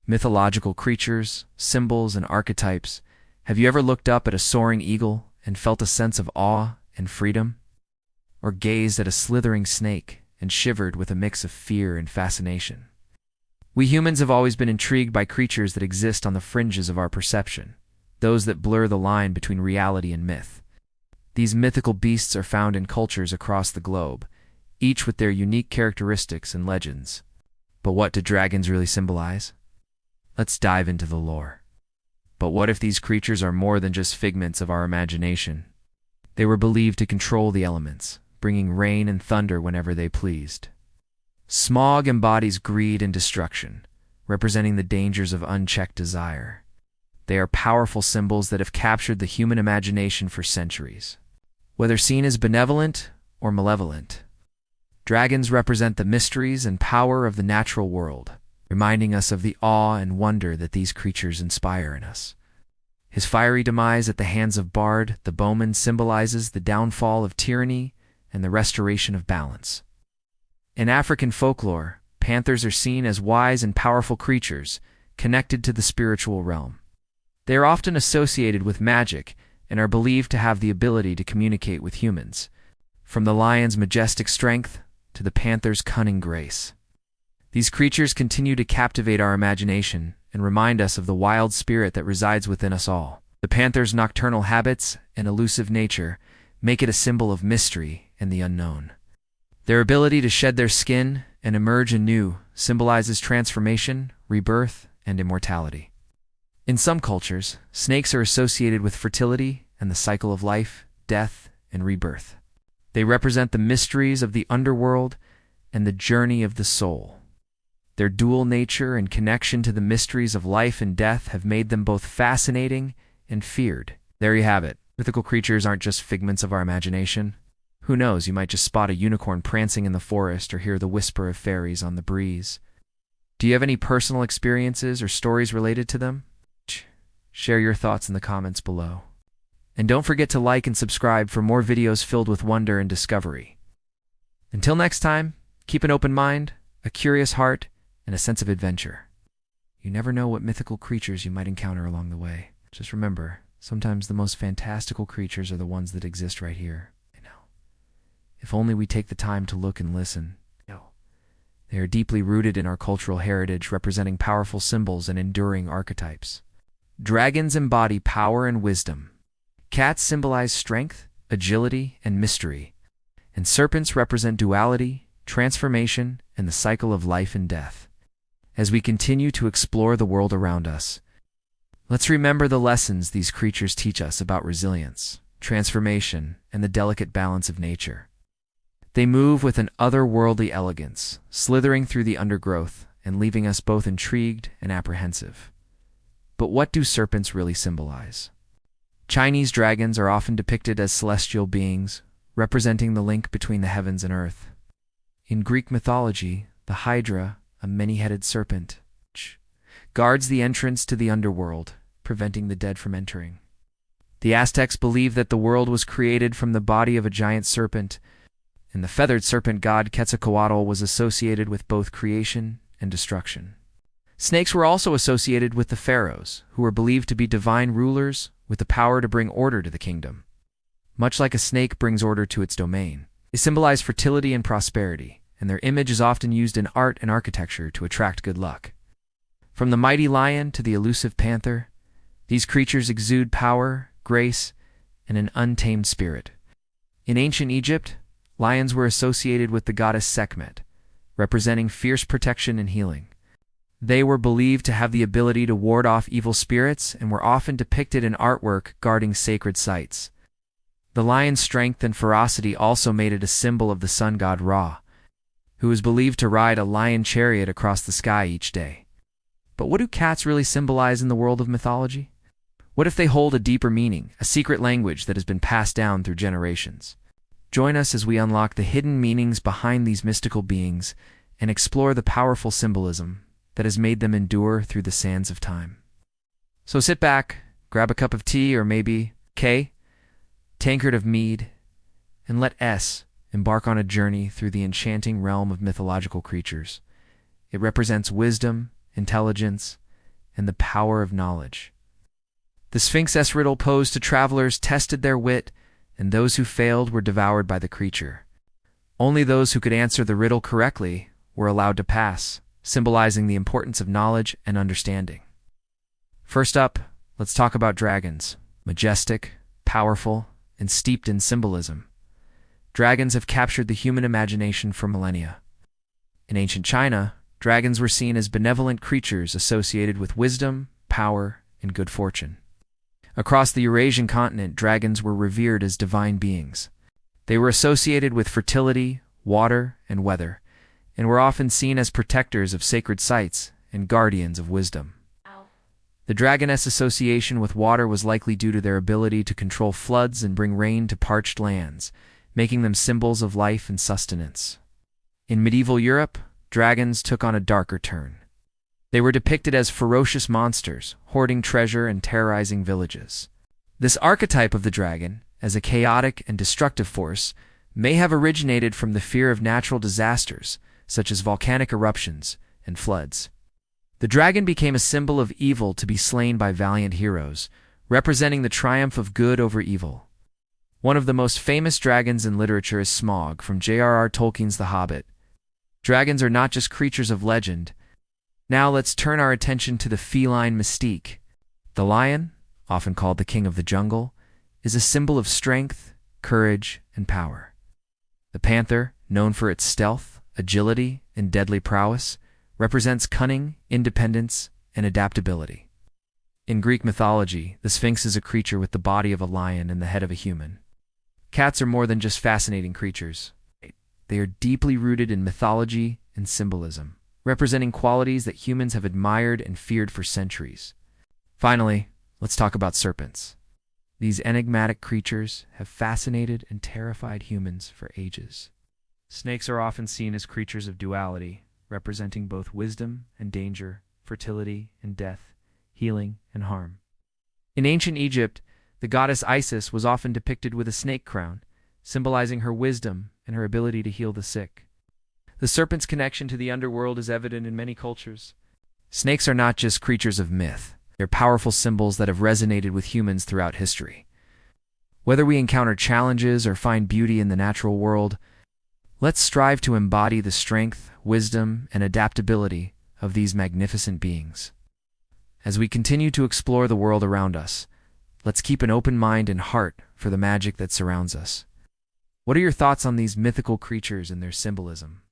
Mythological creatures, symbols, and archetypes. Have you ever looked up at a soaring eagle and felt a sense of awe and freedom? Or gazed at a slithering snake and shivered with a mix of fear and fascination? We humans have always been intrigued by creatures that exist on the fringes of our perception, those that blur the line between reality and myth. These mythical beasts are found in cultures across the globe, each with their unique characteristics and legends. But what do dragons really symbolize? Let's dive into the lore. But what if these creatures are more than just figments of our imagination? They were believed to control the elements, bringing rain and thunder whenever they pleased. Smog embodies greed and destruction, representing the dangers of unchecked desire. They are powerful symbols that have captured the human imagination for centuries. Whether seen as benevolent or malevolent, dragons represent the mysteries and power of the natural world, reminding us of the awe and wonder that these creatures inspire in us. His fiery demise at the hands of Bard, the bowman, symbolizes the downfall of tyranny and the restoration of balance. In African folklore, panthers are seen as wise and powerful creatures, connected to the spiritual realm. They are often associated with magic and are believed to have the ability to communicate with humans, from the lion's majestic strength to the panther's cunning grace. These creatures continue to captivate our imagination and remind us of the wild spirit that resides within us all. The panther's nocturnal habits and elusive nature make it a symbol of mystery and the unknown. Their ability to shed their skin and emerge anew symbolizes transformation, rebirth, and immortality. In some cultures, snakes are associated with fertility and the cycle of life, death, and rebirth. They represent the mysteries of the underworld and the journey of the soul. Their dual nature and connection to the mysteries of life and death have made them both fascinating and feared. There you have it. Mythical creatures aren't just figments of our imagination. Who knows, you might just spot a unicorn prancing in the forest or hear the whisper of fairies on the breeze. Do you have any personal experiences or stories related to them? Share your thoughts in the comments below. And don't forget to like and subscribe for more videos filled with wonder and discovery. Until next time, keep an open mind, a curious heart, and a sense of adventure. You never know what mythical creatures you might encounter along the way. Just remember, sometimes the most fantastical creatures are the ones that exist right here. If only we take the time to look and listen. They are deeply rooted in our cultural heritage, representing powerful symbols and enduring archetypes. Dragons embody power and wisdom. Cats symbolize strength, agility, and mystery. And serpents represent duality, transformation, and the cycle of life and death. As we continue to explore the world around us, let's remember the lessons these creatures teach us about resilience, transformation, and the delicate balance of nature. They move with an otherworldly elegance, slithering through the undergrowth and leaving us both intrigued and apprehensive. But what do serpents really symbolize? Chinese dragons are often depicted as celestial beings, representing the link between the heavens and earth. In Greek mythology, the Hydra, a many-headed serpent, guards the entrance to the underworld, preventing the dead from entering. The Aztecs believed that the world was created from the body of a giant serpent, and the feathered serpent god Quetzalcoatl was associated with both creation and destruction. Snakes were also associated with the pharaohs, who were believed to be divine rulers with the power to bring order to the kingdom. Much like a snake brings order to its domain, they symbolize fertility and prosperity, and their image is often used in art and architecture to attract good luck. From the mighty lion to the elusive panther, these creatures exude power, grace, and an untamed spirit. In ancient Egypt, lions were associated with the goddess Sekhmet, representing fierce protection and healing. They were believed to have the ability to ward off evil spirits and were often depicted in artwork guarding sacred sites. The lion's strength and ferocity also made it a symbol of the sun god Ra, who is believed to ride a lion chariot across the sky each day. But what do cats really symbolize in the world of mythology? What if they hold a deeper meaning, a secret language that has been passed down through generations? Join us as we unlock the hidden meanings behind these mystical beings and explore the powerful symbolism that has made them endure through the sands of time. So sit back, grab a cup of tea or maybe tankard of mead, and let S embark on a journey through the enchanting realm of mythological creatures. It represents wisdom, intelligence, and the power of knowledge. The Sphinx's riddle posed to travelers tested their wit, and those who failed were devoured by the creature. Only those who could answer the riddle correctly were allowed to pass, symbolizing the importance of knowledge and understanding. First up, let's talk about dragons. Majestic, powerful, and steeped in symbolism, dragons have captured the human imagination for millennia. In ancient China, dragons were seen as benevolent creatures associated with wisdom, power, and good fortune. Across the Eurasian continent, dragons were revered as divine beings. They were associated with fertility, water, and weather, and were often seen as protectors of sacred sites and guardians of wisdom. The dragoness association with water was likely due to their ability to control floods and bring rain to parched lands, making them symbols of life and sustenance. In medieval Europe, dragons took on a darker turn. They were depicted as ferocious monsters, hoarding treasure and terrorizing villages. This archetype of the dragon, as a chaotic and destructive force, may have originated from the fear of natural disasters, such as volcanic eruptions and floods. The dragon became a symbol of evil to be slain by valiant heroes, representing the triumph of good over evil. One of the most famous dragons in literature is Smaug from J.R.R. Tolkien's The Hobbit. Dragons are not just creatures of legend. Now let's turn our attention to the feline mystique. The lion, often called the king of the jungle, is a symbol of strength, courage, and power. The panther, known for its stealth, agility, and deadly prowess, represents cunning, independence, and adaptability. In Greek mythology, the Sphinx is a creature with the body of a lion and the head of a human. Cats are more than just fascinating creatures. They are deeply rooted in mythology and symbolism, representing qualities that humans have admired and feared for centuries. Finally, let's talk about serpents. These enigmatic creatures have fascinated and terrified humans for ages. Snakes are often seen as creatures of duality, representing both wisdom and danger, fertility and death, healing and harm. In ancient Egypt, the goddess Isis was often depicted with a snake crown, symbolizing her wisdom and her ability to heal the sick. The serpent's connection to the underworld is evident in many cultures. Snakes are not just creatures of myth. They're powerful symbols that have resonated with humans throughout history. Whether we encounter challenges or find beauty in the natural world, let's strive to embody the strength, wisdom, and adaptability of these magnificent beings. As we continue to explore the world around us, let's keep an open mind and heart for the magic that surrounds us. What are your thoughts on these mythical creatures and their symbolism?